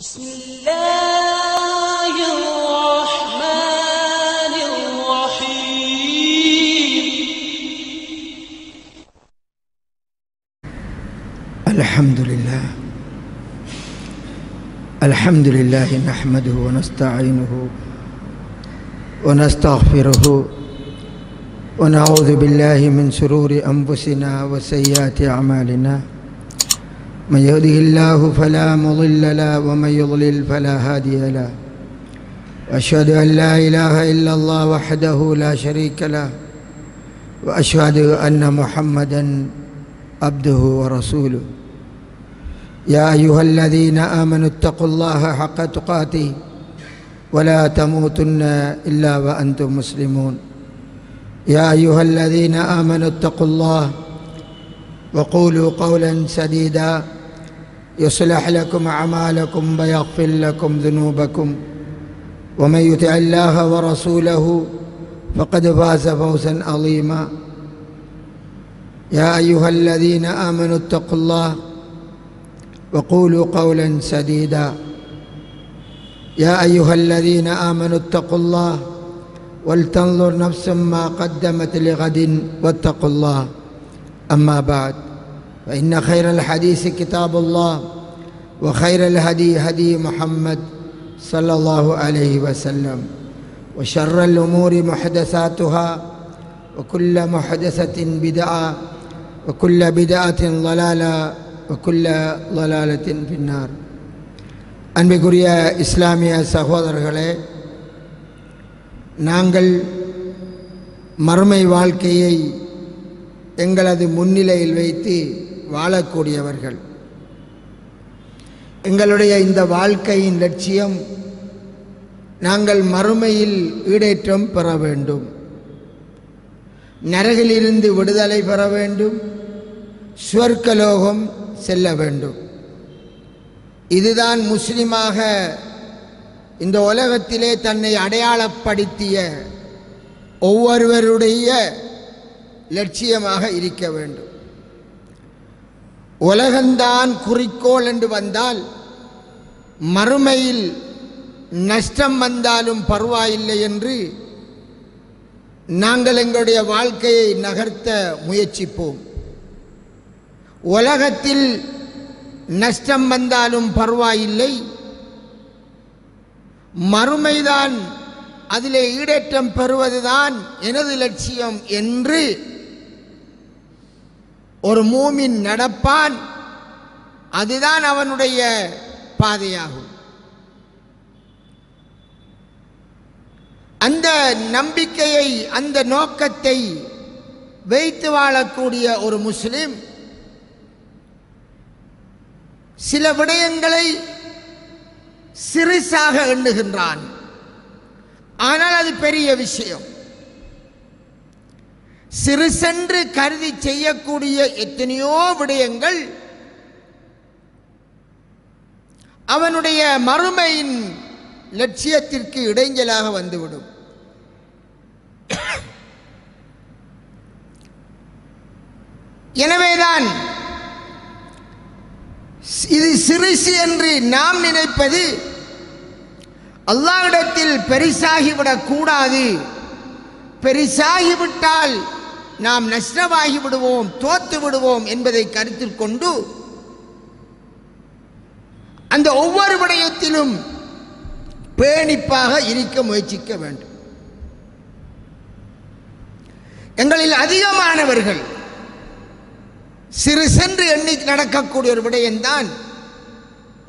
بسم الله الرحمن الرحيم الحمد لله نحمده ونستعينه ونستغفره ونعوذ بالله من شرور أنفسنا وسيئات أعمالنا من يهده الله فلا مضل له ومن يضلل فلا هادي له وأشهد أن لا إله إلا الله وحده لا شريك له وأشهد أن محمدا عبده ورسوله يا أيها الذين آمنوا اتقوا الله حق تقاته ولا تموتن إلا وأنتم مسلمون يا أيها الذين آمنوا اتقوا الله وقولوا قولا سديدا يصلح لكم أعمالكم ويغفر لكم ذنوبكم ومن يطع الله ورسوله فقد فاز فوزا عظيما يا أيها الذين آمنوا اتقوا الله وقولوا قولا سديدا يا أيها الذين آمنوا اتقوا الله ولتنظر نفس ما قدمت لغد واتقوا الله أما بعد فإن خير الحديث كتاب الله وخير الهدي هدي محمد صلى الله عليه وسلم وشر الأمور محدثاتها وكل محدثة بدعة وكل بدعة ضلالة وكل ضلالة في النار. அன்பிற்குரிய இஸ்லாமிய சகோதரர்களே, நாங்கள் மறுமை வாழ்க்கையை எங்களது முன்னிலையில் வைத்து வாழக்கூடியவர்கள். எங்களுடைய இந்த வாழ்க்கையின் லட்சியம் நாங்கள் மறுமையில் ஈடேற்றம் பெற வேண்டும், நரகிலிருந்து விடுதலை பெற வேண்டும், சுவர்க்கலோகம் செல்ல வேண்டும். இதுதான் முஸ்லிமாக இந்த உலகத்திலே தன்னை அடையாளப்படுத்திய ஒவ்வொருவருடைய லட்சியமாக இருக்க வேண்டும். உலகந்தான் குறிக்கோள் என்று வந்தால் மறுமையில் நஷ்டம் வந்தாலும் பரவாயில்லை என்று நாங்கள் எங்களுடைய வாழ்க்கையை நகர்த்த முயற்சிப்போம். உலகத்தில் நஷ்டம் வந்தாலும் பரவாயில்லை, மறுமைதான் அதிலே ஈடேற்றம் பெறுவதுதான் எனது லட்சியம் என்று ஒரு மூமின் நடப்பான். அதுதான் அவனுடைய பாதையாகும். அந்த நம்பிக்கையை, அந்த நோக்கத்தை வைத்து வாழக்கூடிய ஒரு முஸ்லிம் சில விடயங்களை சிறுசாக எண்ணுகின்றான். ஆனால் அது பெரிய விஷயம். சிறுசென்று கருதி செய்யக்கூடிய எத்தனையோ விடயங்கள் அவனுடைய மறுமையின் லட்சியத்திற்கு இடைஞ்சலாக வந்துவிடும். எனவேதான் இது சிறுசு என்று நாம் நினைப்பது அல்லாஹ்விடத்தில் பெரிசாகிவிடக் கூடாது. பெரிசாகிவிட்டால் நாம் நஷ்டமாகி விடுவோம், தோத்து விடுவோம் என்பதை கருத்தில் கொண்டு அந்த ஒவ்வொரு விடயத்திலும் பேணிப்பாக இருக்க முயற்சிக்க வேண்டும். எங்களில் அதிகமானவர்கள் சிறுசென்று எண்ணி நடக்கக்கூடிய ஒரு விடயம்தான்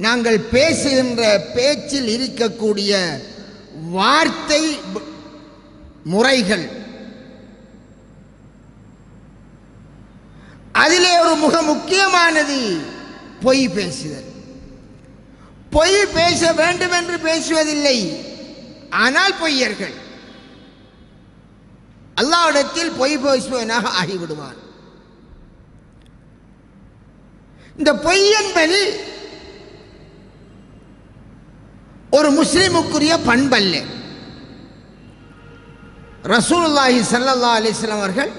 நாங்கள் பேசுகின்ற பேச்சில் இருக்கக்கூடிய வார்த்தை முறைகள். அதிலே ஒரு மிக முக்கியமானது பொய் பேசுதல். பொய் பேச வேண்டும் என்று பேசுவதில்லை, ஆனால் பொய்யர்கள். அல்லாஹ்விடத்தில் பொய் பேசுவனாக ஆகிவிடுவான். இந்த பொய் என்பது ஒரு முஸ்லிமுக்குரிய பண்பல்ல. ரசூலுல்லாஹி ஸல்லல்லாஹு அலைஹி வஸல்லம் அவர்கள்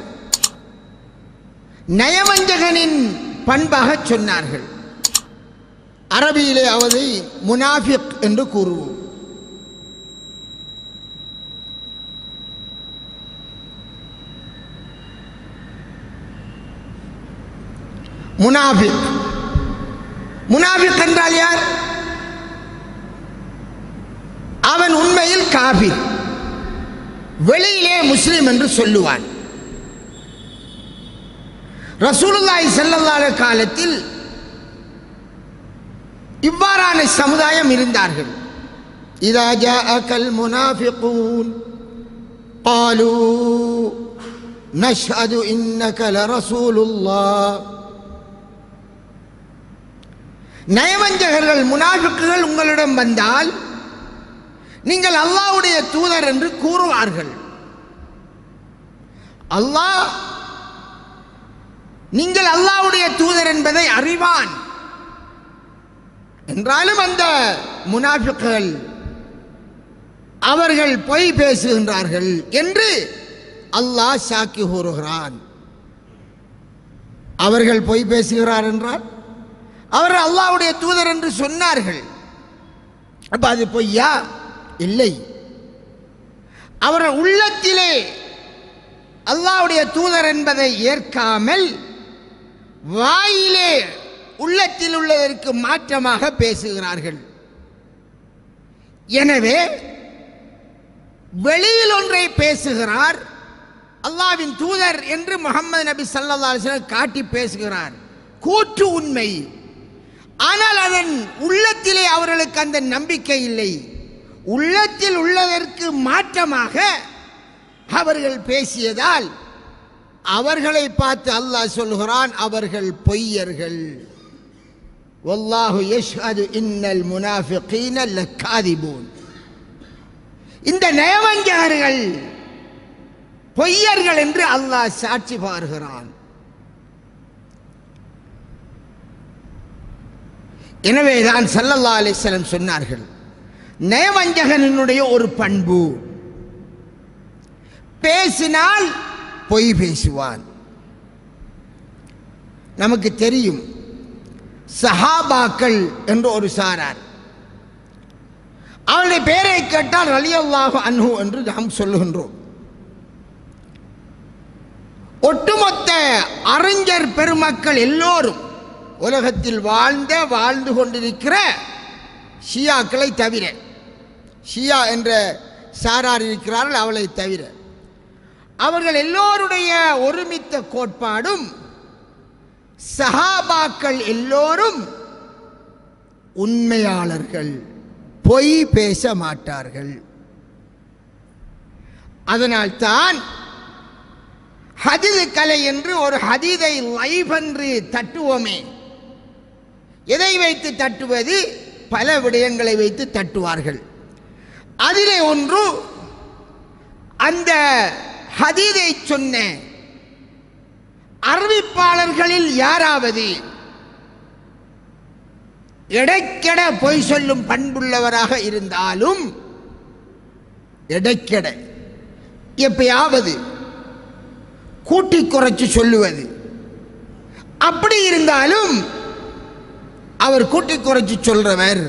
நயவஞ்சகனின் பண்பாக சொன்னார்கள். அரபியிலே அவரை முனாஃபிக் என்று கூறுவோம். முனாஃபிக் முனாஃபிக் என்றால் யார்? அவன் உண்மையில் காஃபிர், வெளியிலே முஸ்லிம் என்று சொல்லுவான். ரசூலுல்லாஹி ஸல்லல்லாஹு அலைஹி காலத்தில் இவ்வாறான சமுதாயம் இருந்தார்கள். இதா ஜாஅகல் முனாஃபிகூன் قالوا نشهد إنك لرسول الله. நயவஞ்சகர்கள் முனாஃபிக்குகள் உங்களிடம் வந்தால் நீங்கள் அல்லாஹ்வுடைய தூதர் என்று கூறுவார்கள். அல்லாஹ் நீங்கள் அல்லாஹ்வுடைய தூதர் என்பதை அறிவான். என்றாலும் அந்த முனாஃபிக்குகள் அவர்கள் பொய் பேசுகின்றார்கள் என்று அல்லாஹ் சாக்கி கூறுகிறான். அவர்கள் பொய் பேசுகிறார் என்றால் அவர்கள் அல்லாஹ்வுடைய தூதர் என்று சொன்னார்கள். அப்ப அது பொய்யா? இல்லை. அவர்கள் உள்ளத்திலே அல்லாஹ்வுடைய தூதர் என்பதை ஏற்காமல் வாயிலே உள்ளத்தில் உள்ளதற்கு மாற்றமாக பேசுகிறார்கள். எனவே வெளியில் ஒன்றை பேசுகிறார், அல்லாஹ்வின் தூதர் என்று முஹம்மது நபி ஸல்லல்லாஹு அலைஹி வஸல்லம் காட்டி பேசுகிறார், கூற்று உண்மை. ஆனால் அதன் உள்ளத்திலே அவர்களுக்கு அந்த நம்பிக்கை இல்லை. உள்ளத்தில் உள்ளதற்கு மாற்றமாக அவர்கள் பேசியதால் அவர்களை பார்த்து அல்லாஹ் சொல்கிறான், அவர்கள் பொய்யர்கள். வல்லாஹு யஷ்ஹது இன்னல் முனாஃபிகீன லகாதிபூன். இந்த நயவஞ்சகர்கள் பொய்யர்கள் என்று அல்லாஹ் சாட்சி பகர்கிறான். எனவேதான் ஸல்லல்லாஹு அலைஹி வஸல்லம் சொன்னார்கள், நயவஞ்சகனுடைய ஒரு பண்பு, பேசினால் பொய் பேசுவான். நமக்கு தெரியும், சஹாபாக்கள் என்று ஒரு சாரார், அவருடைய பெயரை கேட்டால் ரலியல்லாஹு அன்ஹு என்று நாம் சொல்லுகின்றோம். ஒட்டுமொத்த அறிஞர் பெருமக்கள் எல்லோரும் உலகத்தில் வாழ்ந்து கொண்டிருக்கிற ஷியாக்களை தவிர, ஷியா என்ற சாரார் இருக்கிறார்கள், அவளை தவிர அவர்கள் எல்லோருடைய ஒருமித்த கோட்பாடும் சஹாபாக்கள் எல்லோரும் உண்மையாளர்கள், பொய் பேச மாட்டார்கள். அதனால் தான் ஹதீஸ் கலை என்று ஒரு ஹதீதை லைஃப் என்று தட்டுவோமே, எதை வைத்து தட்டுவது? பல விடயங்களை வைத்து தட்டுவார்கள். அதிலே ஒன்று, அந்த ஹதீதை சொன்ன அறிவிப்பாளர்களில் யாராவது எடைக்கெட பொய் சொல்லும் பண்புள்ளவராக இருந்தாலும், எடைக்கெட எப்பயாவது கூட்டி குறைச்சு சொல்லுவது, அப்படி இருந்தாலும் அவர் கூட்டி குறைச்சு சொல்றவர்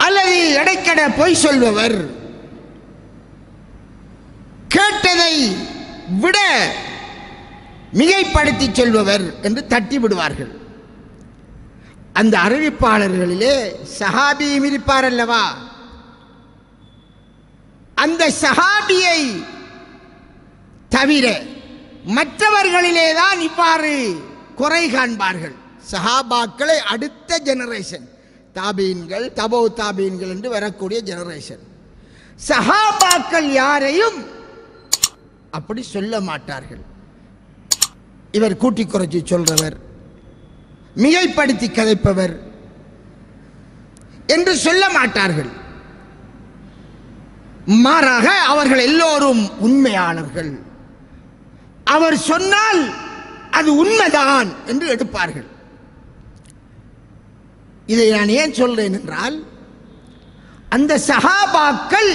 அல்லது எடைக்கெட பொய் சொல்பவர், கேட்டதை விட மிகைப்படுத்தி சொல்பவர் என்று தட்டி விடுவார்கள். அந்த அறிவிப்பாளர்களிலே சஹாபியும் இருப்பார் அல்லவா? அந்த சஹாபியை தவிர மற்றவர்களிலே தான் இவ்வாறு குறை காண்பார்கள். சஹாபாக்களை அடுத்த ஜெனரேஷன், தாபீன்கள், தபோ தாபீன்கள் என்று வரக்கூடிய ஜெனரேஷன், சஹாபாக்கள் யாரையும் அப்படி சொல்ல மாட்டார்கள். இவர் கூட்டி குறைச்சி சொல்றவர், மிகைப்படுத்தி கதைப்பவர் என்று சொல்ல மாட்டார்கள். மாறாக அவர்கள் எல்லோரும் உண்மையாளர்கள். அவர் சொன்னால் அது உண்மைதான் என்று எடுப்பார்கள். இதை நான் ஏன் சொல்றேன் என்றால், அந்த சஹாபாக்கள்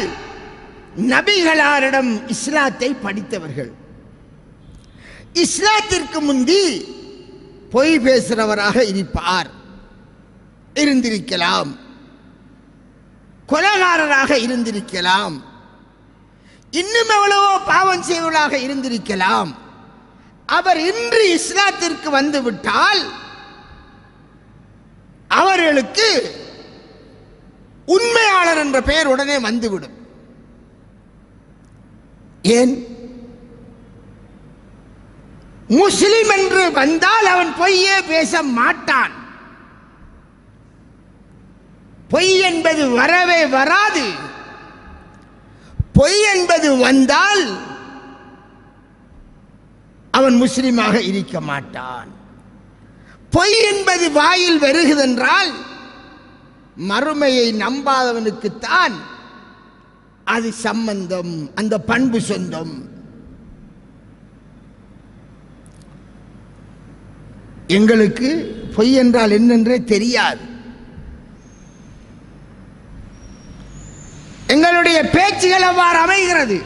நபிகளாரிடம் இஸ்லாத்தை படித்தவர்கள். இஸ்லாத்திற்கு முந்தி பொய் பேசுகிறவராக இருந்திருக்கலாம், கொலைகாரராக இருந்திருக்கலாம், இன்னும் எவ்வளவோ பாவம் செய்வதாக இருந்திருக்கலாம். அவர் இன்று இஸ்லாத்திற்கு வந்துவிட்டால் அவர்களுக்கு உண்மையாளர் என்ற பெயர் உடனே வந்துவிடும். ஏன்? முஸ்லிம் என்று வந்தால் அவன் பொய்யே பேச மாட்டான். பொய் என்பது வரவே வராது. பொய் என்பது வந்தால் அவன் முஸ்லிமாக இருக்க மாட்டான். பொய் என்பது வாயில் வருகிறதென்றால் மறுமையை நம்பாதவனுக்குத்தான் அது சம்பந்தம், அந்த பண்பு சொந்தம். எங்களுக்கு பொய் என்றால் என்னென்றே தெரியாது. எங்களுடைய பேச்சுகள் அவ்வாறு அமைகிறது.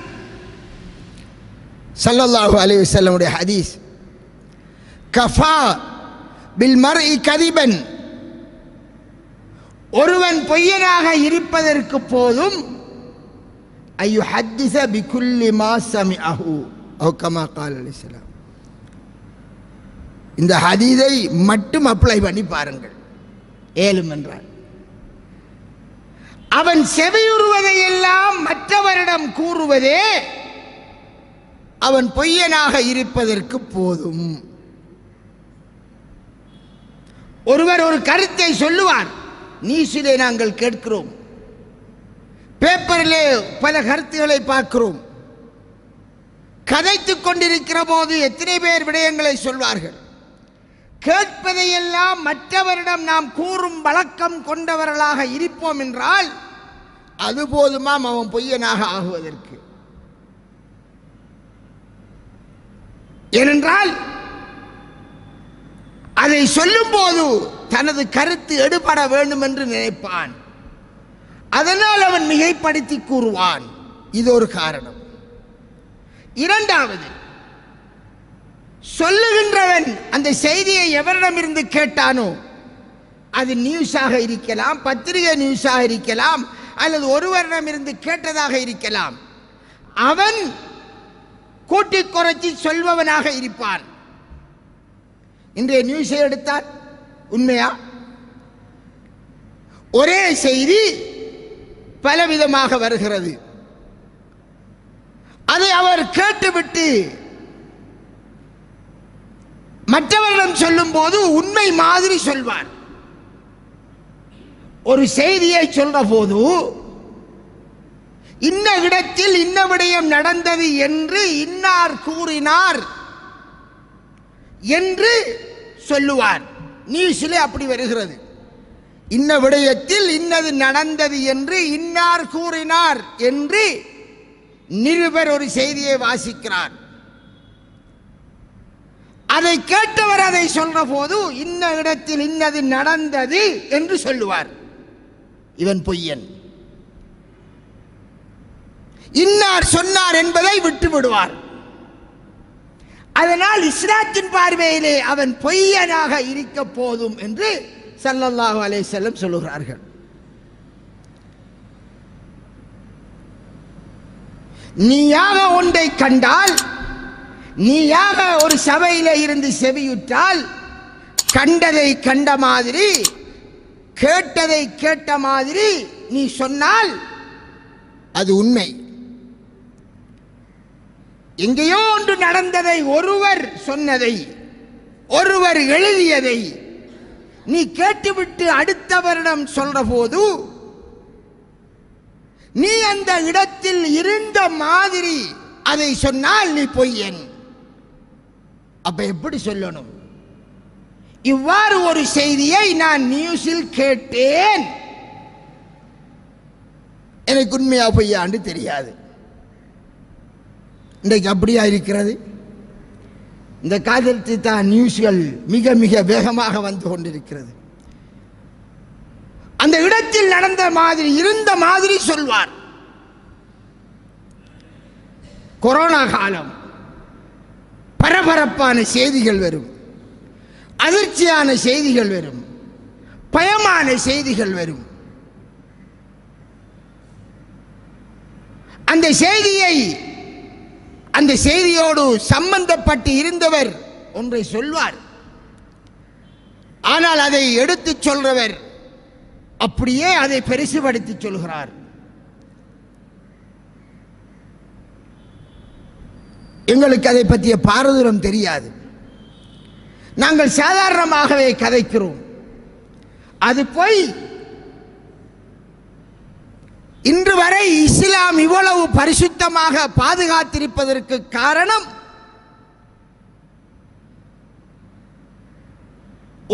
ஸல்லல்லாஹு அலைஹி வஸல்லம் உடைய ஹதீஸ், கஃபா பில் மர்இ கதிபன், ஒருவன் பொய்யனாக இருப்பதற்கு போதும் ஐயு ஹத்திஸ பிகுல்லி மா சமிஅஹு அவ் கமா கால அலைஹிஸ்ஸலாம். இந்த ஹதீஸை மட்டும் அப்ளை பண்ணி பாருங்கள். ஏலும் என்றார், அவன் செவியுறுவதை எல்லாம் மற்றவரிடம் கூறுவதே அவன் பொய்யனாக இருப்பதற்கு போதும். ஒருவர் ஒரு கருத்தை சொல்லுவார், நியூஸிலே நாங்கள் கேட்கிறோம், பேப்பரிலே பல கருத்துக்களை பார்க்கிறோம். கதைத்துக் கொண்டிருக்கிற போது எத்தனை பேர் விடயங்களை சொல்வார்கள். கேட்பதையெல்லாம் மற்றவரிடம் நாம் கூறும் வழக்கம் கொண்டவர்களாக இருப்போம் என்றால் அது போதுமாம் அவன் பொய்யனாக ஆகுவதற்கு. ஏனென்றால் அதை சொல்லும் போது தனது கருத்து எடுபட வேண்டும் என்று நினைப்பான். அதனால் அவன் மிகைப்படுத்தி கூறுவான். இது ஒரு காரணம். இரண்டாவது, சொல்லுகின்றவன் அந்த செய்தியை எவரிடமிருந்து கேட்டானோ, அது நியூஸாக இருக்கலாம், பத்திரிகை நியூஸாக இருக்கலாம், அல்லது ஒருவரிடமிருந்து கேட்டதாக இருக்கலாம். அவன் கூட்டி குறைச்சி சொல்பவனாக இருப்பான். இன்றைய நியூஸை எடுத்தால் உண்மையா? ஒரே செய்தி பலவிதமாக வருகிறது. அதை அவர் கேட்டுவிட்டு மற்றவரிடம் சொல்லும் போது உண்மை மாதிரி சொல்வார். ஒரு செய்தியை சொல்ற போது இன்ன இடத்தில் இன்ன விடயம் நடந்தது என்று இன்னார் கூறினார் என்று சொல்லுவார். நியூஸிலே அப்படி வருகிறது. இன்ன விடயத்தில் இன்னது நடந்தது என்று இன்னார் கூறினார் என்று நிருபர் ஒரு செய்தியை வாசிக்கிறார். அதை கேட்டவர் அதை சொல்ற போது இன்ன இடத்தில் இன்னது நடந்தது என்று சொல்லுவார். இவன் பொய்யன். இன்னார் சொன்னார் என்பதை விட்டு விடுவார். அதனால் இஸ்லாத்தின் பார்வையிலே அவன் பொய்யனாக இருக்க போதும் என்று ஸல்லல்லாஹு அலைஹி வஸல்லம் சொல்லுகிறார்கள். நீயாக ஒன்றை கண்டால், நீயாக ஒரு சபையில இருந்து செவியுற்றால், கண்டதை கண்ட மாதிரி கேட்டதை கேட்ட மாதிரி நீ சொன்னால் அது உண்மை. எங்கேயோ ஒன்று நடந்ததை, ஒருவர் சொன்னதை, ஒருவர் எழுதியதை நீ கேட்டுவிட்டு அடுத்தவரிடம் சொல்ற போது நீ அந்த இடத்தில் இருந்த மாதிரி அதை சொன்னால் நீ பொய்யன். அப்ப எப்படி சொல்லணும்? இவ்வாறு ஒரு செய்தியை நான் நியூஸில் கேட்டேன், எனக்கு உண்மையா பொய்யான்னு தெரியாது. இன்றைக்கு அப்படியா இருக்கிறது? இந்த காலத்தில் தான் நியூஸ்கள் மிக மிக வேகமாக வந்து கொண்டிருக்கிறது. அந்த இடத்தில் நடந்த மாதிரி இருந்த மாதிரி சொல்வார். கொரோனா காலம், பரபரப்பான செய்திகள் வரும். அதிர்ச்சியான செய்திகள் வரும், பயமான செய்திகள் வரும். அந்த செய்தியோடு சம்பந்தப்பட்டு இருந்தவர் ஒன்றை சொல்வார். ஆனால் அதை எடுத்து சொல்றவர் அப்படியே அதை பெருசுபடுத்தி சொல்கிறார். எங்களுக்கு அதை பற்றிய பாரதூரம் தெரியாது. நாங்கள் சாதாரணமாகவே கதைக்கிறோம். அது போய் இன்று வரை இஸ்லாம் இவ்வளவு பரிசுத்தமாக பாதுகாத்திருப்பதற்கு காரணம்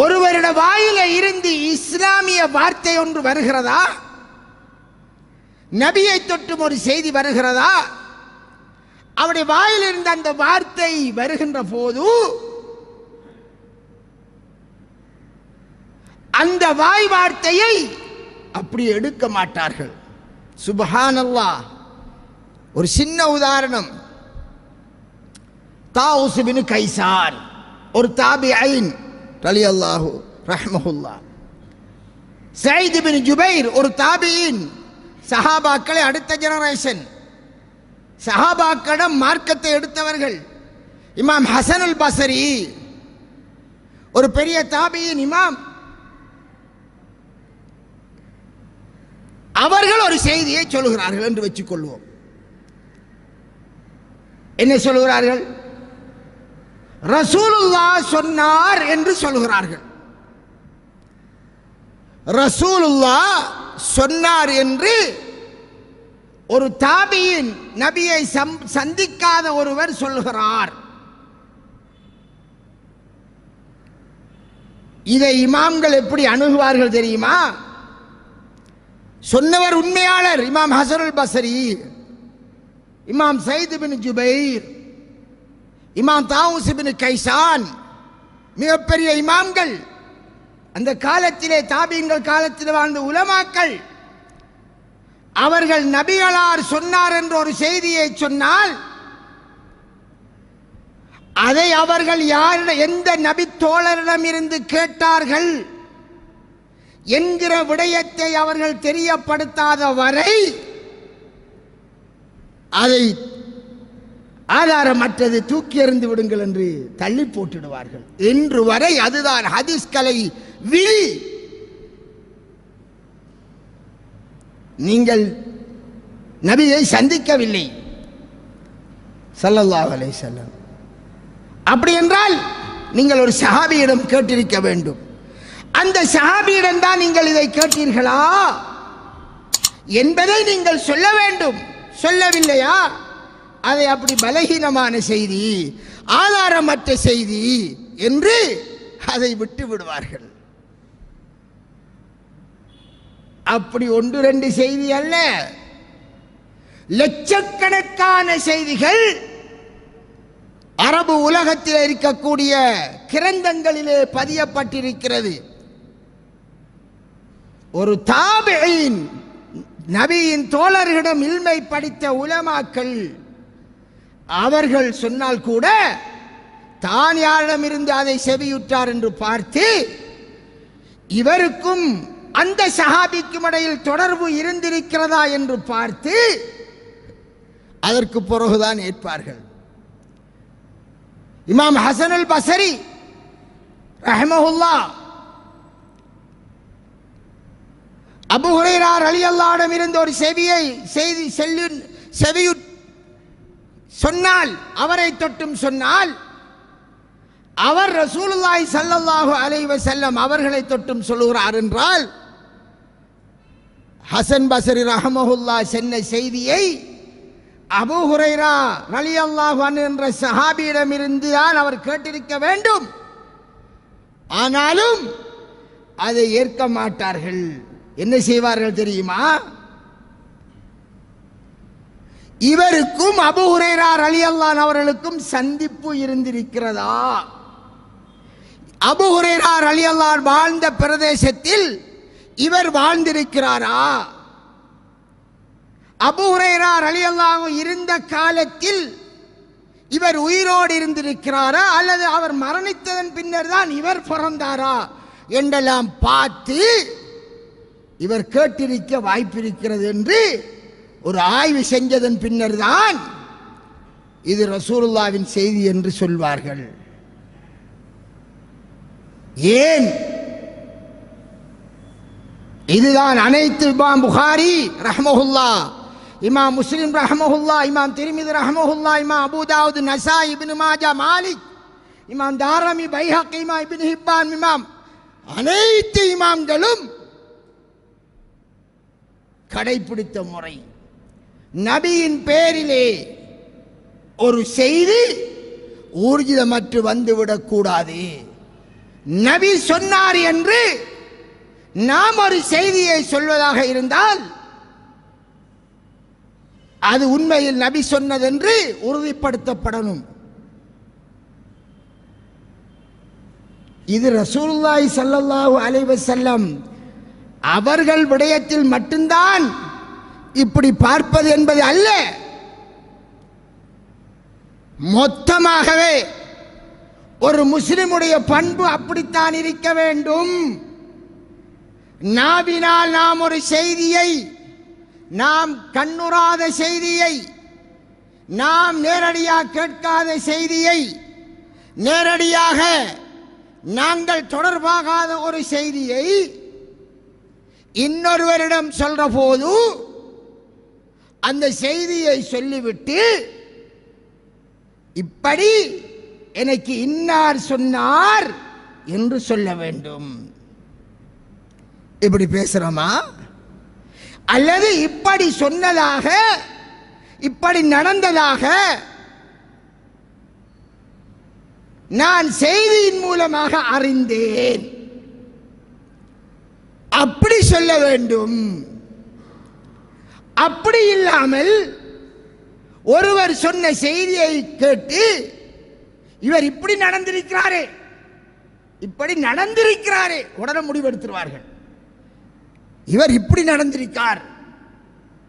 ஒருவருடைய வாயில இருந்து இஸ்லாமிய வார்த்தை ஒன்று வருகிறதா, நபியை தொட்டும் ஒரு செய்தி வருகிறதா, அவருடைய வாயில் இருந்த அந்த வார்த்தை வருகின்ற போது அந்த வாய் வார்த்தையை அப்படி எடுக்க மாட்டார்கள். சுப்ஹானல்லாஹ். ஒரு சின்ன உதாரணம், தாவூஸ் பின் கைசான் ஒரு தாபிஈன் ரலியல்லாஹு ரஹ்மஹுல்லாஹ், சயீத் பின் ஜுபைர் ஒரு தாபிஈன், சஹாபாக்களை அடுத்த ஜெனரேஷன், சஹாபாக்களிடம் மார்க்கத்தை எடுத்தவர்கள். இமாம் ஹசன் அல் பஸ்ரி ஒரு பெரிய தாபியின் இமாம். அவர்கள் ஒரு செய்தியை சொல்கிறார்கள் என்று வச்சுக் கொள்வோம். என்ன சொல்கிறார்கள்? ரசூலுல்லாஹ் சொன்னார் என்று சொல்கிறார்கள். ரசூலுல்லாஹ் சொன்னார் என்று ஒரு தாபியின், நபியை சந்திக்காத ஒருவர் சொல்கிறார். இதை இமாம்கள் எப்படி அணுகுவார்கள் தெரியுமா? சொன்னவர் உண்மையாளர் இமாம் ஹசன் அல் பஸ்ரி, இமாம் சயீத் பின் ஜுபைர், இமாம் தாவூஸ் பின் கைசான், மிகப்பெரிய இமாம்கள். அந்த காலத்திலே தாபீன்கள் காலத்தில் வாழ்ந்த உலமாக்கள். அவர்கள் நபிகளார் சொன்னார் என்ற ஒரு செய்தியை சொன்னால் அதை அவர்கள் எந்த நபி தோழரிடம் இருந்து கேட்டார்கள் என்கிற விடயத்தை அவர்கள் தெரியப்படுத்தாத வரை அதை ஆதாரமற்றது தூக்கி எறிந்து விடுங்கள் என்று தள்ளி போட்டுடுவார்கள். இன்று வரை அதுதான் ஹதீஸ் கலை விழி. நீங்கள் நபியை சந்திக்கவில்லை ஸல்லல்லாஹு அலைஹி வஸல்லம், அப்படி என்றால் நீங்கள் ஒரு சஹாபியிடம் கேட்டிருக்க வேண்டும். அந்த சஹாபியிடம் தான் நீங்கள் இதை கேட்டீர்களா என்பதை நீங்கள் சொல்ல வேண்டும். சொல்லவில்லையா, அதை அப்படி பலகீனமான செய்தி, ஆதாரமற்ற செய்தி என்று அதை விட்டு விடுவார்கள். அப்படி ஒன்று ரெண்டு செய்தி அல்ல, லட்சக்கணக்கான செய்திகள் அரபு உலகத்தில் இருக்கக்கூடிய கிரந்தங்களிலே பதியப்பட்டிருக்கிறது. ஒரு தாபிஈன், நபியின் தோழர்களிடம் இல்மை படித்த உலமாக்கள், அவர்கள் சொன்னால் கூட தான் யாரிடமிருந்து அதை செவியுற்றார் என்று பார்த்து இவருக்கும் அந்த சஹாபிக்கும் இடையில் தொடர்பு இருந்திருக்கிறதா என்று பார்த்து அதற்கு பிறகுதான் ஏற்பார்கள். இமாம் ஹசன் அல் பஸ்ரி ரஹ்மஹுல்லாஹ் அபூ ஹுரைரா ரலியல்லாஹு அன்ஹு இருந்து ஒரு செய்தி சொன்னால், அவரை தொட்டும் சொன்னால், அவர் ரசூலுல்லாஹி ஸல்லல்லாஹு அலைஹி வஸல்லம் அவர்களை தொட்டும் சொல்கிறார் என்றால், ஹசன் பஸ்ரி ரஹ்மஹுல்லாஹ் சொன்ன செய்தியை அபூ ஹுரைரா ரலியல்லாஹு அன்ஹு என்ற சஹாபியிடமிருந்து தான் அவர் கேட்டிருக்க வேண்டும். ஆனாலும் அதை ஏற்க மாட்டார்கள். என்ன செய்வார்கள் தெரியுமா? இவருக்கும் அபூ ஹுரைரா ரலியல்லாஹு அன்ஹு அவர்களுக்கும் சந்திப்பு இருந்திருக்கிறதா? அபூ ஹுரைரா ரலியல்லாஹு அன்ஹு வாழ்ந்த பிரதேசத்தில் இவர் வாழ்ந்திருக்கிறாரா? அபூ ஹுரைரா ரலியல்லாஹு அன்ஹு இருந்த காலத்தில் இவர் உயிரோடு இருந்திருக்கிறாரா அல்லது அவர் மரணித்ததன் பின்னர் தான் இவர் பிறந்தாரா என்றெல்லாம் பார்த்து இவர் கேட்டிருக்க வாய்ப்பிருக்கிறது என்று ஒரு ஆய்வு செஞ்சதன் பின்னர் தான் இது ரசூலுல்லாவின் செய்தி என்று சொல்வார்கள். ஏன்? இதுதான் அனைத்து இமாம் புகாரி ரஹ்மஹுல்லா, இமாம் முஸ்லிம் ரஹ்மஹுல்லா, இமாம் திர்மிதி ரஹ்மஹுல்லா, இமாம் அபூ தாவூத், நசாயி, இப்னு மாஜா, மாலிக், இமாம் தாரமி, பைஹக்கி, இமாம் இப்னு ஹிப்பான், இமாம் அனைத்து இமாம்களும் கடைபிடித்த முறை. நபியின் பேரிலே ஒரு செய்தி ஊர்ஜிதமற்று வந்துவிடக் கூடாது. நபி சொன்னார் என்று நாம் ஒரு செய்தியை சொல்வதாக இருந்தால் அது உண்மையில் நபி சொன்னதென்று உறுதிப்படுத்தப்படணும். இது ரசூலுல்லாஹி ஸல்லல்லாஹு அலைஹி வஸல்லம் அவர்கள் விடயத்தில் மட்டும்தான் இப்படி பார்ப்பது என்பது அல்ல, மொத்தமாகவே ஒரு முஸ்லிமுடைய பண்பு அப்படித்தான் இருக்க வேண்டும். நாவினால் நாம் ஒரு செய்தியை, நாம் கண்ணுறாத செய்தியை, நாம் நேரடியாக கேட்காத செய்தியை, நேரடியாக நாங்கள் தொடர்பாகாத ஒரு செய்தியை இன்னொருவரிடம் சொல்ற போது அந்த செய்தியை சொல்லிவிட்டு இப்படி எனக்கு இன்னார் சொன்னார் என்று சொல்ல வேண்டும். இப்படி பேசுறோமா? அல்லது இப்படி சொன்னதாக, இப்படி நடந்ததாக நான் செய்தியின் மூலமாக அறிந்தேன், அப்படி சொல்ல வேண்டும். அப்படி இல்லாமல் ஒருவர் சொன்ன செய்தியை கேட்டு இவர் இப்படி நடந்திருக்கிறாரே, இப்படி நடந்திருக்கிறாரே, உடனே முடிவெடுத்துருவார்கள். இவர் இப்படி நடந்திருக்கார்.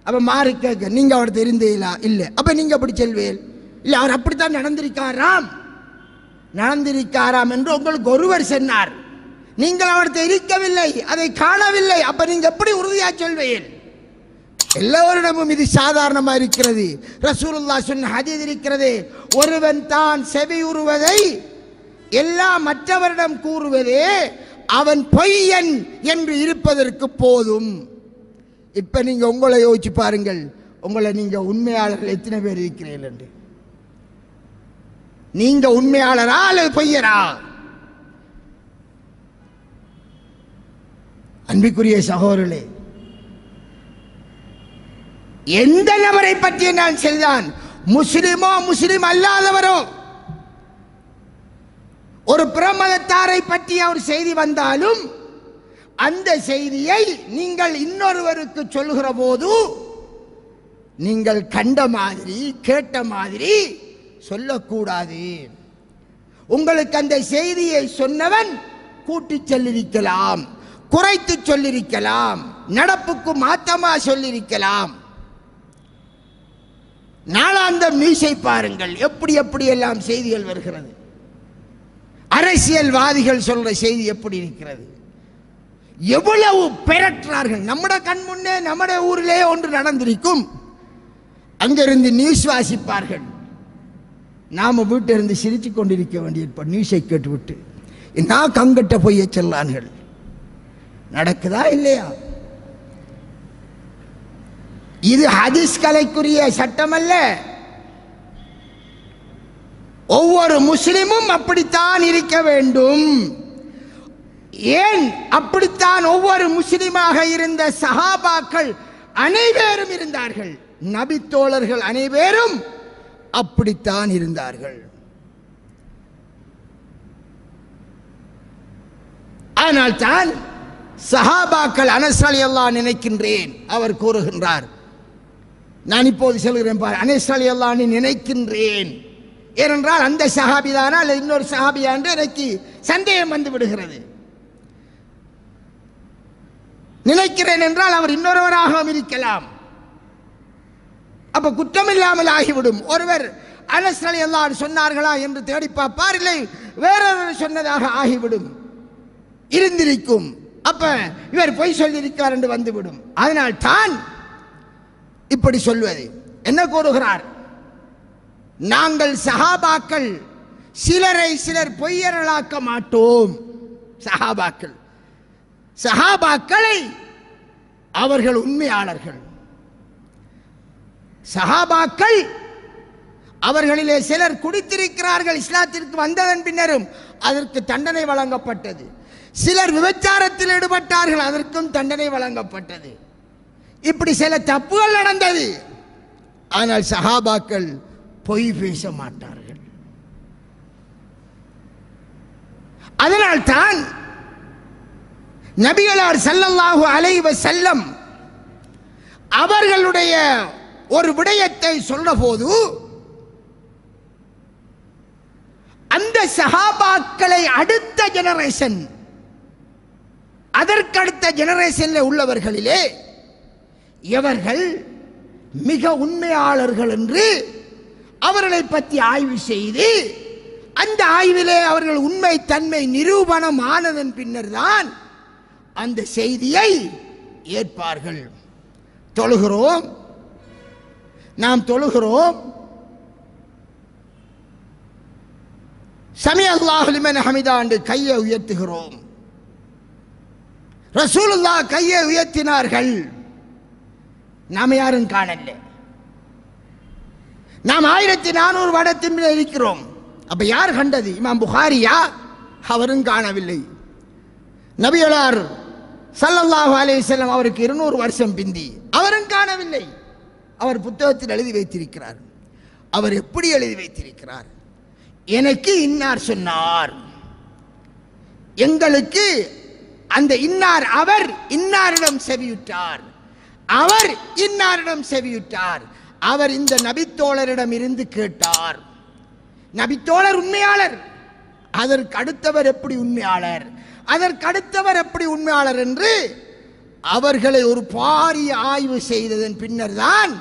அப்ப மாறி கேட்க, நீங்க அவர் தெரிந்தீங்களா? இல்லை. அப்ப நீங்க அப்படி சொல்வேல்? இல்லை, அவர் அப்படித்தான் நடந்திருக்காராம், நடந்திருக்காராம் என்று உங்களுக்கு ஒருவர் சொன்னார், நீங்கள் அவர்கிட்ட இருக்கவில்லை, அதை காணவில்லை, அப்ப நீங்க எப்படி உறுதியா சொல்வேன்? எல்லோரிடமும் இது சாதாரணமாக இருக்கிறது. ரசூலுல்லாஹ் சொன்ன ஹதீஸ் இருக்கிறது, ஒருவன் தான் செவியுறுவதை எல்லாம் மற்றவரிடம் கூறுவதே அவன் பொய்யன் என்று இருப்பதற்கு போதும். இப்ப நீங்க உங்களை யோசிச்சு பாருங்கள், உங்களை நீங்க உண்மையாளர்கள் எத்தனை பேர் இருக்கிறீர்கள் என்று. நீங்க உண்மையாளரா அல்லது பொய்யரா? அன்பிற்குரிய சகோதரர்களே, எந்த நபரை பற்றி நான் செய்தான், முஸ்லிமோ முஸ்லிம் அல்லாதவரோ, ஒரு பிரமதத்தாரை பற்றி ஒரு செய்தி வந்தாலும் அந்த செய்தியை நீங்கள் இன்னொருவருக்கு சொல்லுகிற போது நீங்கள் கண்ட மாதிரி கேட்ட மாதிரி சொல்லக்கூடாது. உங்களுக்கு அந்த செய்தியை சொன்னவன் கூட்டி சொல்லிருக்கலாம், குறைத்து சொல்லிருக்கலாம், நடப்புக்கு மாற்றமா சொல்லிருக்கலாம். நாளாந்தம் நியூஸை பாருங்கள், எப்படி எப்படி எல்லாம் செய்திகள் வருகிறது. அரசியல்வாதிகள் சொல்ற செய்தி எப்படி இருக்கிறது, எவ்வளவு பெறற்றார்கள். நம்முடைய கண் முன்னே நம்முடைய ஊரிலே ஒன்று நடந்திருக்கும், அங்கிருந்து நியூஸ் வாசிப்பார்கள், நாம வீட்டிலிருந்து சிரிச்சு கொண்டிருக்க வேண்டியிருப்போம். நியூஸை கேட்டுவிட்டு நான் கங்கட்ட பொய்ய சொல்லான்கள். நடக்குதா இல்லையா? இது ஹதீஸ் கலைக்குரிய சட்டம் அல்ல. ஒவ்வொரு முஸ்லிமும் அப்படித்தான் இருக்க வேண்டும். ஏன் அப்படித்தான் ஒவ்வொரு முஸ்லிமாக இருந்த சஹாபாக்கள் அனைவரும் இருந்தார்கள், நபி தோழர்கள் அனைவரும் அப்படித்தான் இருந்தார்கள். ஆனால் தான் சஹாபாக்கள், அனஸ் ரலியல்லாஹு அன்ஹு நினைக்கின்றேன், அவர் கூறுகின்றார், நான் இப்போது சொல்கிறேன் பார், அனஸ் ரலியல்லாஹு அன்ஹு நினைக்கின்றேன், ஏனென்றால் அந்த சஹாபிதானா அல்லது இன்னொரு சஹாபியா என்று எனக்கு சந்தேகம் வந்து விடுகிறது. நினைக்கிறேன் என்றால் அவர் இன்னொருவராகவும் இருக்கலாம், அப்ப குற்றமில்லாமல் ஆகிவிடும். ஒருவர் அனஸ் ரலியல்லாஹு அன்ஹு சொன்னார்களா என்று தேடி பார்ப்பார், இல்லை வேறொரு சொன்னதாக ஆகிவிடும், இருந்திருக்கும், அப்ப இவர் பொய் சொல்லியிருக்கிறார் என்று வந்துவிடும். அதனால் தான் இப்படி சொல்வது. என்ன கூறுகிறார்? நாங்கள் சஹாபாக்கள் சிலரை சிலர் பொய்யர்களாக்க மாட்டோம். சஹாபாக்களை அவர்கள் உண்மையாளர்கள். சஹாபாக்கள் அவர்களிலே சிலர் குடித்திருக்கிறார்கள், இஸ்லாத்திற்கு வந்ததன் பின்னரும் அதற்கு தண்டனை வழங்கப்பட்டது. சிலர் விபச்சாரத்தில் ஈடுபட்டார்கள், அதற்கும் தண்டனை வழங்கப்பட்டது. இப்படி சில தப்புகள் நடந்தது. ஆனால் சஹாபாக்கள் பொய் பேச மாட்டார்கள். அதனால்தான் நபிகளார் ஸல்லல்லாஹு அலைஹி வஸல்லம் அவர்களுடைய ஒரு விடயத்தை சொல்றபோது அந்த சஹாபாக்களை அடுத்த ஜெனரேஷன், அதற்கடுத்த ஜெனரேஷனில் உள்ளவர்களிலே எவர்கள் மிக உண்மையாளர்கள் என்று அவர்களை பற்றி ஆய்வு செய்து அந்த ஆய்விலே அவர்கள் உண்மை தன்மை நிரூபணம் ஆனதன் பின்னர் தான் அந்த செய்தியை ஏற்பார்கள். தொழுகிறோம், நாம் தொழுகிறோம், சமி அல்லாஹு லிமன் ஹமிதா என்று கையை உயர்த்துகிறோம். ரசூலுல்லாஹ் கையை உயர்த்தினார்கள், நாம் யாரும் காணல. நாம் 1400 வருடத்தின் மேல் இருக்கிறோம். அப்ப யார் கண்டது? இமாம் புகாரியா? அவரும் காணவில்லை. நபிகளார் ஸல்லல்லாஹு அலைஹி வஸல்லம் அவருக்கு 200 வருஷம் பிந்தி, அவரும் காணவில்லை. அவர் புத்தகத்தில் எழுதி வைத்திருக்கிறார். அவர் எப்படி எழுதி வைத்திருக்கிறார்? எனக்கு இன்னார் சொன்னார், எங்களுக்கு அந்த இன்னார் அவர் இன்னாரிடம் செவியுற்றார், அவர் இன்னாரிடம் செவியுற்றார், அவர் இந்த நபித்தோழரிடம் இருந்து கேட்டார். நபித்தோழர் உண்மையாளர், அதற்கு அடுத்தவர் எப்படி உண்மையாளர், அதற்கு அடுத்தவர் எப்படி உண்மையாளர் என்று அவர்களை ஒரு பாரிய ஆய்வு செய்ததன் பின்னர் தான்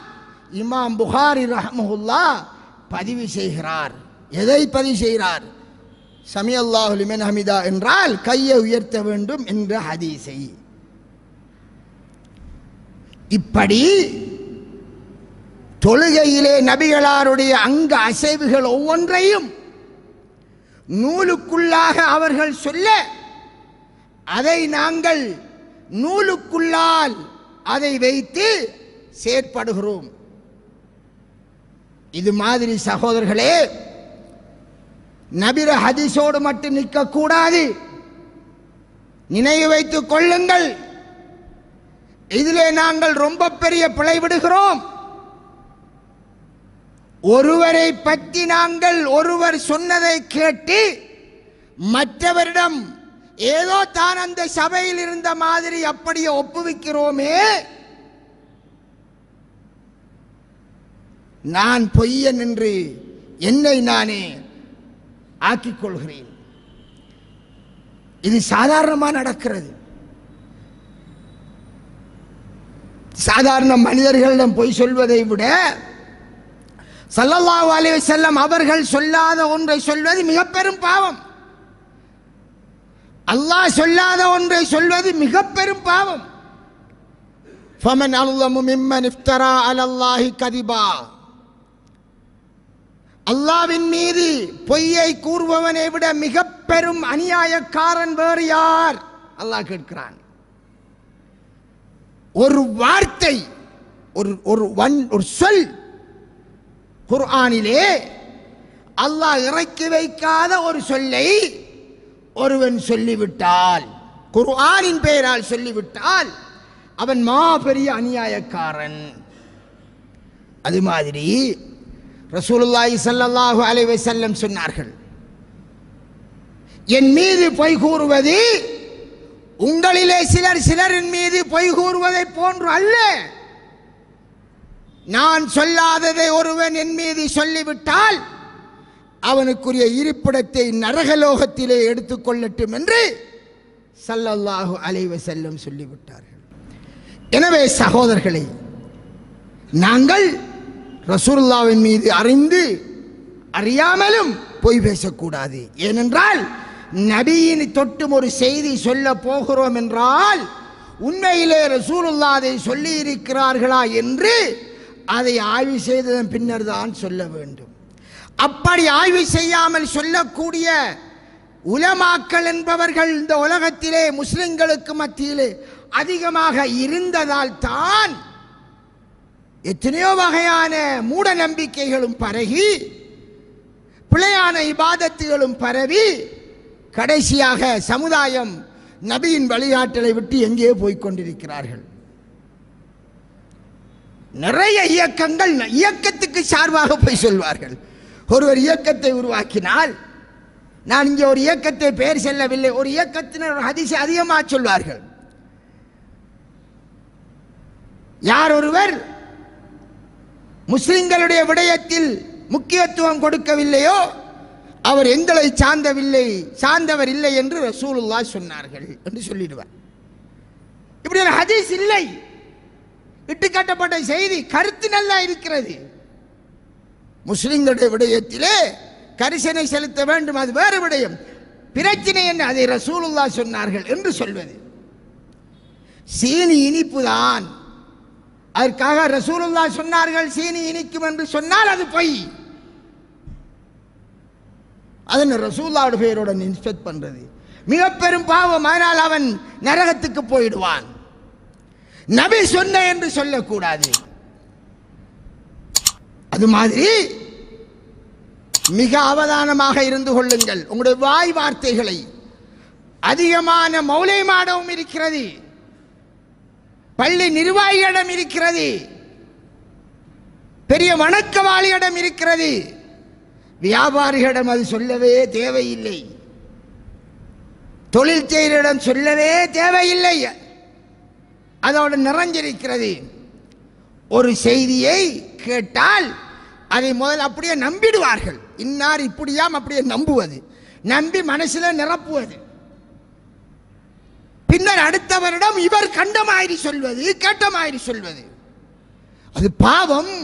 இமாம் புகாரி ரஹ்மஹுல்லாஹ் பதிவு செய்கிறார். எதை பதிவு செய்கிறார்? சமி அல்லாஹு லிமன் ஹமிதா என்றால் கையை உயர்த்த வேண்டும் என்ற ஹதீஸை. இப்படி தொழுகையிலே நபிகளாருடைய அங்க அசைவுகள் ஒவ்வொன்றையும் நூலுக்குள்ளாக அவர்கள் சொல்ல, அதை நாங்கள் நூலுக்குள்ளால் அதை வைத்து செயற்படுகிறோம். இது மாதிரி சகோதரர்களே, நபிர ஹதீஸோடு மட்டும் நிற்க கூடாது. நினைவு வைத்துக் கொள்ளுங்கள், இதிலே நாங்கள் ரொம்ப பெரிய பிழை விடுகிறோம். ஒருவரை பற்றி நாங்கள் ஒருவர் சொன்னதை கேட்டு மற்றவரிடம் ஏதோ தான் அந்த சபையில் இருந்த மாதிரி அப்படியே ஒப்புவிக்கிறோமே. நான் பொய்யன் என்று என்னை நானே ஆக்கிக் கொள்கிறேன். இது சாதாரணமாக நடக்கிறது. சாதாரண மனிதர்களிடம் பொய் சொல்வதை விட ஸல்லல்லாஹு அலைஹி வஸல்லம் அவர்கள் சொல்லாத ஒன்றை சொல்வது மிக பெரும் பாவம். அல்லாஹ் சொல்லாத ஒன்றை சொல்வது மிக பெரும் பாவம். ஃபமன் அல்ஸமு மிம்மன் இஃப்தரா அலல்லாஹி கதிபா. அல்லாஹ்வின் மீது பொய்யை கூறுபவனை விட மிக பெரும் அநியாயக்காரன் வேறு யார்? அல்லாஹ் கேட்கிறான். ஒரு வார்த்தை, ஒரு சொல் குர்ஆனிலே அல்லாஹ் இறக்கி வைக்காத ஒரு சொல்லை ஒருவன் சொல்லிவிட்டால், குர்ஆனின் பெயரால் சொல்லிவிட்டால், அவன் மாபெரிய அநியாயக்காரன். அது மாதிரி ரசூலுல்லாஹி ஸல்லல்லாஹு அலைஹி வஸல்லம் சொன்னார்கள், என் மீது பொய் கூறுவது உங்களிலே சிலரின் மீது பொய் கூறுவதை போன்று அல்ல. நான் சொல்லாததை ஒருவன் என் மீது சொல்லிவிட்டால் அவனுக்குரிய இருப்பிடத்தை நரகலோகத்திலே எடுத்துக்கொள்ளட்டும் என்று ஸல்லல்லாஹு அலைஹி வஸல்லம் சொல்லிவிட்டார்கள். எனவே சகோதரர்களே, நாங்கள் ரசூலுல்லாஹ்வின் மீது அறிந்து அறியாமலும் பொய் பேசக்கூடாது. ஏனென்றால் நபியின் தொட்டும் ஒரு செய்தி சொல்ல போகிறோம் என்றால் உண்மையிலே ரசூலுல்லாஹ் அதை சொல்லி இருக்கிறார்களா என்று அதை ஆய்வு செய்ததன் பின்னர் தான் சொல்ல வேண்டும். அப்படி ஆய்வு செய்யாமல் சொல்லக்கூடிய உலமாக்கள் என்பவர்கள் இந்த உலகத்திலே முஸ்லிம்களுக்கு மத்தியிலே அதிகமாக இருந்ததால் தான் எத்தனையோ வகையான மூட நம்பிக்கைகளும் பரகி பிழையான இபாதத்துகளும் பரவி கடைசியாக சமுதாயம் நபியின் வழிகாட்டலை விட்டு எங்கே போய்கொண்டிருக்கிறார்கள். நிறைய இயக்கங்கள் இயக்கத்துக்கு சார்பாக போய் சொல்வார்கள். ஒருவர் இயக்கத்தை உருவாக்கினால், நான் இங்கே ஒரு இயக்கத்தை பெயர் செல்லவில்லை, ஒரு இயக்கத்தினர் ஹதீஸ் அதிகமாக சொல்வார்கள். யார் ஒருவர் முஸ்லிம்களுடைய விடயத்தில் முக்கியத்துவம் கொடுக்கவில்லையோ அவர் எங்களை சார்ந்தவர் இல்லை என்று ரசூலுல்லாஹ் சொன்னார்கள் என்று சொல்லிடுவார். இப்படி ஒரு ஹதீஸ் இல்லை, இட்டுக்கட்டப்பட்ட செய்தி, கருத்து நல்லா இருக்கிறது. முஸ்லிம்களுடைய விடயத்திலே கரிசனை செலுத்த வேண்டும், அது வேறு விடயம். பிரச்சனை என்ன, அதை ரசூலுல்லாஹ் சொன்னார்கள் என்று சொல்வது. சீனி இனிப்புதான், அதற்காக ரசூலுல்லாஹ் சொன்னார்கள் சீனி இனிக்கும் என்று சொன்னால் அது பொய். அதனை ரசூலுல்லாஹ்வுடைய பெயரோட நிஸ்பத் பண்றது மிக பெரும் பாவம். அதனால் அவன் நரகத்துக்கு போயிடுவான். நபி சொன்ன என்று சொல்லக்கூடாது. அது மாதிரி மிக அவதானமாக இருந்து கொள்ளுங்கள். உங்களுடைய வாய் வார்த்தைகளை அதிகமான மௌலைமாடவும் இருக்கிறது, பள்ளி நிர்வாகியிடம் இருக்கிறது, பெரிய வணக்கவாளியிடம் இருக்கிறது. வியாபாரிகளிடம் அது சொல்லவே தேவையில்லை, தொழில் செய்யரிடம் சொல்லவே தேவையில்லை, அதோடு நிறைஞ்சிருக்கிறது. ஒரு செய்தியை கேட்டால் அதை முதல் அப்படியே நம்பிடுவார்கள். இன்னார் இப்படியாம் அப்படியே நம்புவது, நம்பி மனசில் நிரப்புவது. பின்னர் அடுத்தவரிடம் இவர் கண்ட மாதிரி சொல்வது, கேட்ட மாதிரி சொல்வது, அது பாவம்,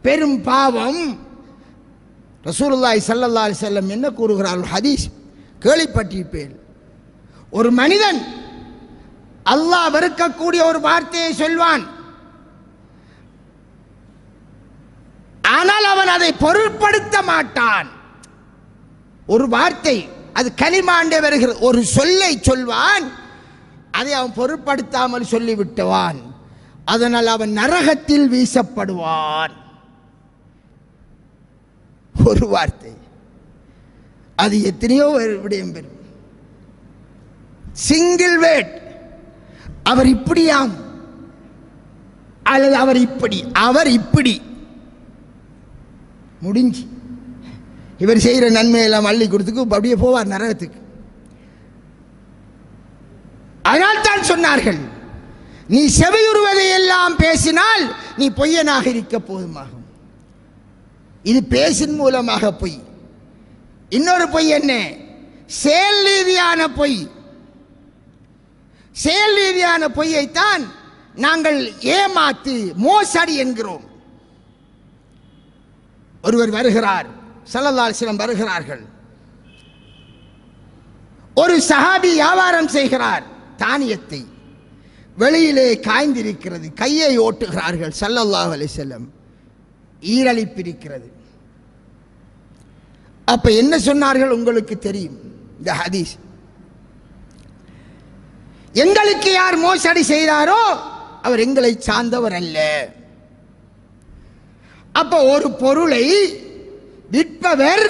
பெரும் பாவம். ரசூலுல்லாஹி ஸல்லல்லாஹு அலைஹி வஸல்லம் என்ன கூறுகிறார்கள்? ஹதீஸ் கேள்விப்பட்டிருப்பேன். ஒரு மனிதன் அல்லாஹ் வெறுக்கக்கூடிய ஒரு வார்த்தையை சொல்வான், ஆனால் அவன் அதை பொருட்படுத்த மாட்டான். ஒரு வார்த்தை, அது கலிமாண்டே வருகிறது, ஒரு சொல்லை சொல்வான், அதை அவன் பொருட்படுத்தாமல் சொல்லிவிட்டுவான். அதனால் அவன் நரகத்தில் வீசப்படுவான். ஒரு வார்த்தை, அது எத்தனையோ விடயம் பெறும். சிங்கிள் வேர்ட், அவர் இப்படியாம் அல்லது அவர் இப்படி முடிஞ்சு இவர் செய்கிற நன்மையெல்லாம் அள்ளி கொடுத்துக்கு அப்படியே போவார் நரகத்துக்கு. அதனால் தான் சொன்னார்கள், நீ செவியுறுவதை எல்லாம் பேசினால் நீ பொய்யனாக இருக்க போதுமாகும். இது பேசின் மூலமாக பொய். இன்னொரு பொய் என்ன? செயல் ரீதியான பொய். செயல் ரீதியான பொய்யைத்தான் நாங்கள் ஏமாத்து, மோசடி என்கிறோம். ஒருவர் வருகிறார், ஸல்லல்லாஹு அலைஹி வஸல்லம் வருகிறார்கள். ஒரு சஹாபி வியாபாரம் செய்கிறார், தானியத்தை வெளியிலே காய்ந்திருக்கிறது, கையை ஓட்டுகிறார்கள். ஸல்லல்லாஹு அலைஹி வஸல்லம் ஈரலிப்பிருக்கிறது. அப்ப என்ன சொன்னார்கள் உங்களுக்கு தெரியும் இந்த ஹதீஸ். எங்களுக்கு யார் மோசடி செய்தாரோ அவர் எங்களை சார்ந்தவர் அல்ல. அப்ப ஒரு பொருளை விற்பவர்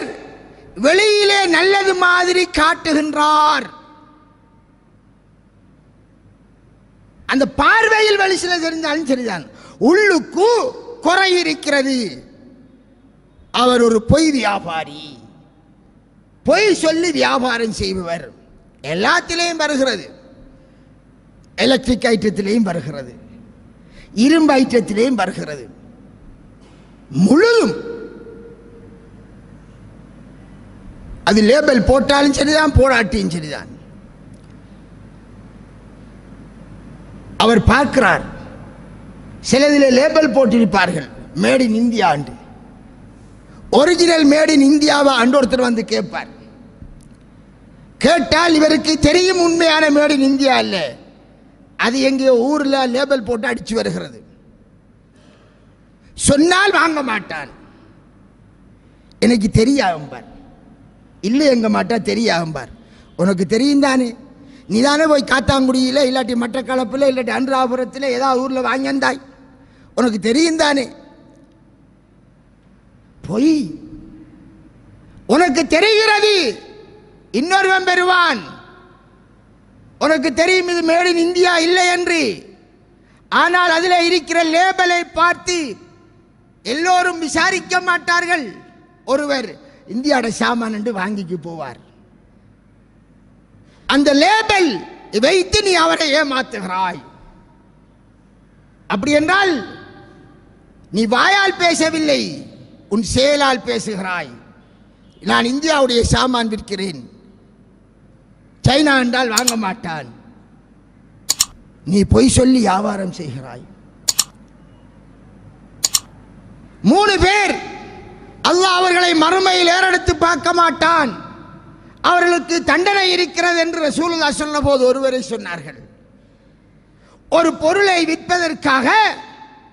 வெளியிலே நல்லது மாதிரி காட்டுகின்றார், அந்த பார்வையில் வெளி சில தெரிந்தாலும் சரிதான், உள்ளுக்கு குறை இருக்கிறது. அவர் ஒரு பொய் வியாபாரி, பொய் சொல்லி வியாபாரம் செய்பவர். எல்லாத்திலையும் வருகிறது, எலக்ட்ரிக் ஐட்டத்திலையும் வருகிறது, இரும்பு ஐட்டத்திலையும் வருகிறது, முழுதும். அது லேபிள் போட்டாலும் சரிதான், போடாட்டியும் சரிதான். அவர் பார்க்கிறார், சிலதில் லேபிள் போட்டிருப்பார்கள் மேட் இன் இந்தியா என்று. ஒரிஜினல் மேட் இன் இந்தியாவா அன்று ஒருத்தர் வந்து கேட்பார். கேட்டால் இவருக்கு தெரியும் உண்மையான மேட் இன் இந்தியா அல்ல, அது எங்கேயோ ஊரில் லேபிள் போட்டு அடிச்சு வருகிறது. சொன்னால் வாங்க மாட்டான். எனக்கு தெரியாம்பார். இல்லை எங்க மாட்டா தெரியாம்பார். உனக்கு தெரியும் தானே, நீ தானே போய் காத்தாங்குடியில் இல்லாட்டி மட்டக்களப்பில் இல்லாட்டி அன்றாபுரத்தில் ஏதாவது ஊரில் வாங்கியிருந்தாய், உனக்கு தெரியும் தானே. பொய். உனக்கு தெரிகிறது, இன்னொருவன் பெறுவான். உனக்கு தெரியும் இது மேட் இன் இந்தியா இல்லை என்று. ஆனால் அதில் இருக்கிற லேபலை பார்த்து எல்லோரும் விசாரிக்க மாட்டார்கள். ஒருவர் இந்தியாவோட சாமான் என்று வாங்கிக்கு போவார். அந்த லேபல் வைத்து நீ அவரை ஏமாத்துகிறாய். அப்படி என்றால் நீ வாயால் பேசவில்லை, உன் செயலால் பேசுகிறாய். நான் இந்தியாவுடைய சாமான் விற்கிறேன், சைனா என்றால் வாங்க மாட்டான். நீ பொய் சொல்லி வியாபாரம் செய்கிறாய். 3 பேர் அல்லாஹ் அவர்களை மறுமையில் ஏறெடுத்து பார்க்க மாட்டான், அவர்களுக்கு தண்டனை இருக்கிறது என்று ரசூலுல்லாஹ் சொன்னபோது ஒருவரை சொன்னார்கள். ஒரு பொருளை விற்பதற்காக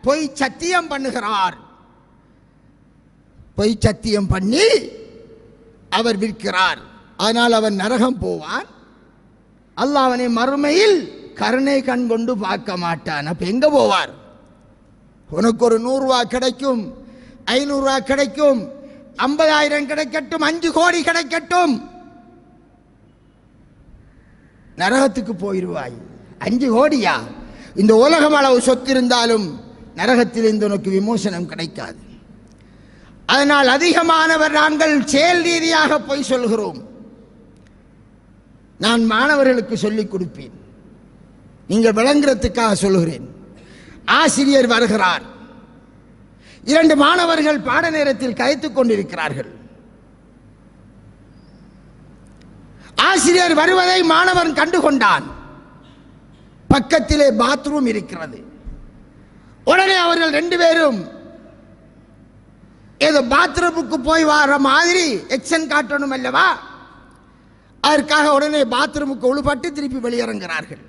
பொய் சத்தியம் பண்ணுகிறார். பொய் சத்தியம் பண்ணி அவர் விற்கிறார். ஆனால் அவன் நரகம் போவான். அல்லாஹ் அவனை மறுமையில் கருணை கண் கொண்டு பார்க்க மாட்டான். அப்ப எங்க போவார்? உனக்கு ஒரு 100 ரூபாய் கிடைக்கும், 500 ரூபாய் கிடைக்கும், 50,000 கிடைக்கட்டும், 5 கோடி கிடைக்கட்டும், நரகத்துக்கு போயிடுவாய். 5 கோடியா? இந்த உலகம் அளவு சொத்து இருந்தாலும் நரகத்தில் இருந்து உனக்கு விமோசனம் கிடைக்காது. அதனால் அதிகமானவர் நாங்கள் செயல் ரீதியாக போய் சொல்கிறோம். நான் மாணவர்களுக்கு சொல்லிக் கொடுப்பேன், நீங்கள் விளங்குறதுக்காக சொல்கிறேன். ஆசிரியர் வருகிறார், 2 மாணவர்கள் பாட நேரத்தில் கதைத்துக் கொண்டிருக்கிறார்கள். ஆசிரியர் வருவதை மாணவன் கண்டுகொண்டான். பக்கத்திலே பாத்ரூம் இருக்கிறது. உடனே அவர்கள் 2 பேரும் ஏதோ பாத்ரூமுக்கு போய் வர மாதிரி எக்ஷன் காட்டணும் அல்லவா, அதற்காக உடனே பாத்ரூமுக்கு உள்பட்டு திருப்பி வெளியிறங்கிறார்கள்.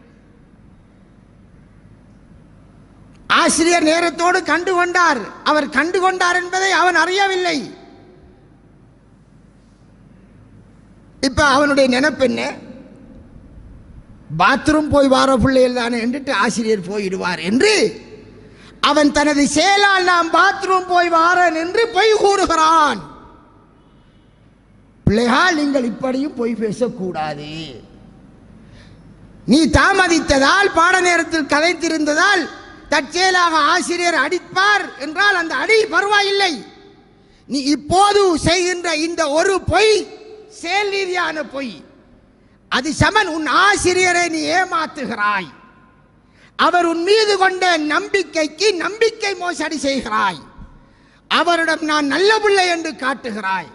ஆசிரியர் நேரத்தோடு கண்டுகொண்டார். அவர் கண்டுகொண்டார் என்பதை அவன் அறியவில்லை. இப்ப அவனுடைய நினைப்பு என்ன? பாத்ரூம் போய் வார பிள்ளைகள் தானே என்றுட்டு ஆசிரியர் போயிடுவார் என்று அவன் தனது செயலால் நாம் பாத்ரூம் போய் வாரன் என்று பொய் கூறுகிறான். பிள்ளைகள், நீங்கள் இப்படியும் பொய் பேசக்கூடாது. நீ தாமதித்ததால், பாட நேரத்தில் கதைத்திருந்ததால் தற்செயலாக ஆசிரியர் அடிப்பார் என்றால் அந்த அடி பரவாயில்லை. நீ இப்போது செய்கின்ற இந்த ஒரு பொய் செயல் ரீதியான பொய், அது சமன் உன் ஆசிரியரை நீ ஏமாத்துகிறாய். அவர் உன் மீது கொண்ட நம்பிக்கைக்கு நம்பிக்கை மோசடி செய்கிறாய். அவரிடம் நான் நல்ல பிள்ளை என்று காட்டுகிறாய்.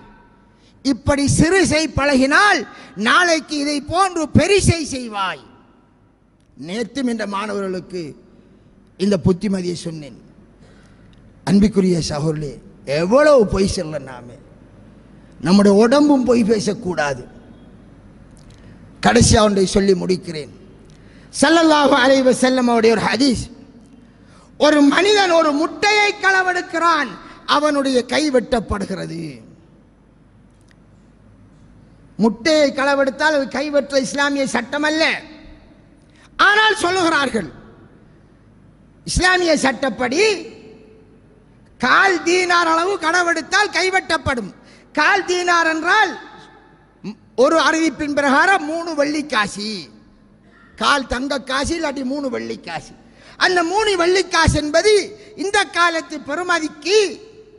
இப்படி சிறு செய் பழகினால் நாளைக்கு இதை போன்று பெரிசை செய்வாய். நேற்றும் என்ற மாணவர்களுக்கு இந்த புத்திமதியை சொன்னேன். அன்பிற்குரிய சகோதரர்களே, எவ்வளவு பொய் சொல்ல நாமே, நம்முடைய உடம்பும் பொய் பேசக்கூடாது. கடைசியாக ஒன்றை சொல்லி முடிக்கிறேன். ஸல்லல்லாஹு அலைஹி வஸல்லம் அவருடைய ஒரு ஹதீஸ், ஒரு மனிதன் ஒரு முட்டையை களவெடுக்கிறான், அவனுடைய கை வெட்டப்படுகிறது. முட்டையை களவெடுத்தால் அது கைவெட்ட இஸ்லாமிய சட்டம் அல்ல. ஆனால் சொல்லுகிறார்கள், இஸ்லாமிய சட்டப்படி 1/4 தீனார் அளவு களவெடுத்தால் கைவெட்டப்படும். 1/4 தீனார் என்றால் ஒரு அறிவிப்பின் பிரகாரம் 3 வெள்ளிக்காசி, 1/4 தங்க காசு இல்லாட்டி 3 வெள்ளிக்காசு. அந்த 3 வெள்ளிக்காசு என்பது இந்த காலத்து பெறுமதிக்கு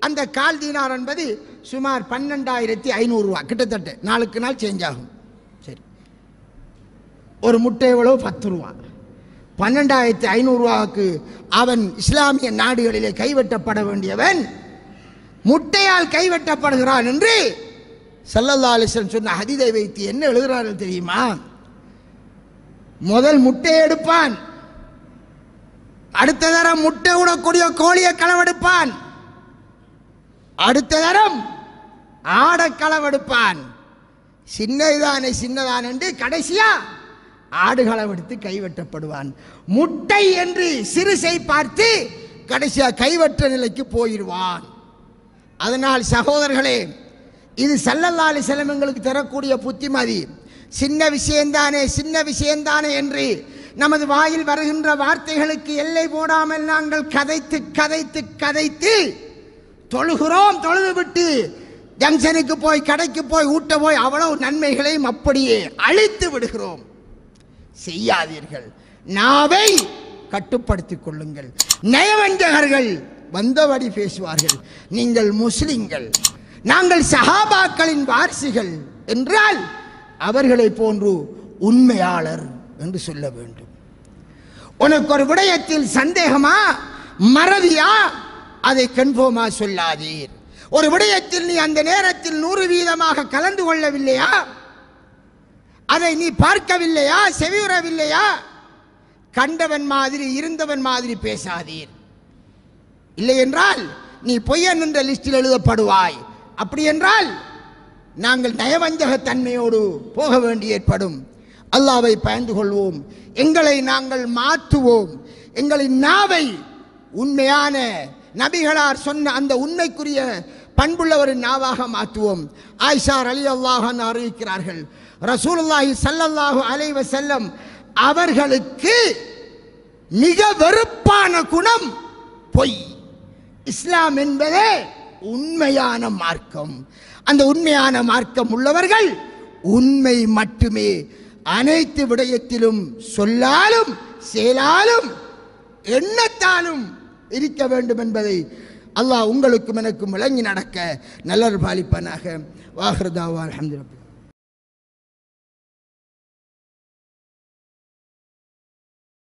அந்த 1/4 தீனார் என்பது சுமார் 12,500 ரூபா, கிட்டத்தட்ட நாளுக்கு நாள் சேஞ்ச் ஆகும். சரி, ஒரு முட்டை எவ்வளவு? 10 ரூபா. 12,500 ரூபாவுக்கு அவன் இஸ்லாமிய நாடுகளிலே கைவெட்டப்பட வேண்டியவன் முட்டையால் கைவெட்டப்படுகிறான் என்று ஸல்லல்லாஹு அலைஹி வஸல்லம் சொன்ன ஹதீஸை வைத்து என்ன எழுதுகிறார்கள் தெரியுமா? முதல் முட்டையை எடுப்பான், அடுத்த தரம் முட்டை விடக்கூடிய கோழியை களவெடுப்பான், அடுத்த தரம் ஆடை களவெடுப்பான். சின்னதானே சின்னதான் என்று கடைசியா ஆடு களவெடுத்து கைவெட்டப்படுவான். முட்டை என்று சிறுசை பார்த்து கடைசியா கைவற்ற நிலைக்கு போயிடுவான். அதனால் சகோதரர்களே, இது ஸல்லல்லாஹு அலைஹி வஸல்லம் எங்களுக்கு தரக்கூடிய புத்திமதி. சின்ன விஷயம்தானே சின்ன விஷயம்தானே என்று நமது வாயில் வருகின்ற வார்த்தைகளுக்கு எல்லை போடாமல் நாங்கள் கதைத்து கதைத்து கதைத்து தொழுகிறோம். தொழுது விட்டு ஜங்ஷனுக்கு போய் கடைக்கு போய் ஊட்ட போய் அவ்வளவு நன்மைகளையும் அப்படியே அழித்து விடுகிறோம். செய்யாதீர்கள். நாவை கட்டுப்படுத்திக் கொள்ளுங்கள். நயவஞ்சகர்கள் வந்தபடி பேசுவார்கள். நீங்கள் முஸ்லிம்கள், நாங்கள் சஹாபாக்களின் வாரிசுகள் என்றால் அவர்களை போன்று உண்மையாளர் என்று சொல்ல வேண்டும். உனக்கு ஒரு விடயத்தில் சந்தேகமா மறதியா அதை கன்ஃபார்மா சொல்லாதீர். ஒரு விடயத்தில் நீ அந்த நேரத்தில் 100% கலந்து கொள்ளவில்லையா, அதை நீ பார்க்கவில்லையா, செவியுறவில்லையா, கண்டவன் மாதிரி இருந்தவன் மாதிரி பேசாதீர். இல்லை என்றால் நீ பொய்யன் என்ற லிஸ்டில் எழுதப்படுவாய். அப்படி என்றால் நாங்கள் நயவஞ்சகத்தன்மையோடு போக வேண்டி ஏற்படும். அல்லாஹ்வை பயந்து கொள்வோம். எங்களை நாங்கள் மாற்றுவோம். எங்களின் நாவை உண்மையான நபிகளார் சொன்ன அந்த உண்மைக்குரிய பண்புள்ளவரின் நாவாக மாற்றுவோம். ஆயிஷா ரலியல்லாஹு அன்ஹா அறிவிக்கிறார்கள், ரசூலுல்லாஹி ஸல்லல்லாஹு அலைஹி வஸல்லம் அவர்களுக்கு மிக வெறுப்பான குணம் பொய். இஸ்லாம் என்பதே உண்மையான மார்க்கம். அந்த உண்மையான மார்க்கம் உள்ளவர்கள் உண்மை மட்டுமே அனைத்து விடயத்திலும் சொல்லாலும் செயலாலும் எண்ணத்தாலும் இருக்க வேண்டும் என்பதை அல்லாஹ் உங்களுக்கும் எனக்கும் விளங்கி நடக்க நல்லர் பாலிப்பனாக. வாஹிர் தாவா அல்ஹம்துலில்லாஹ்.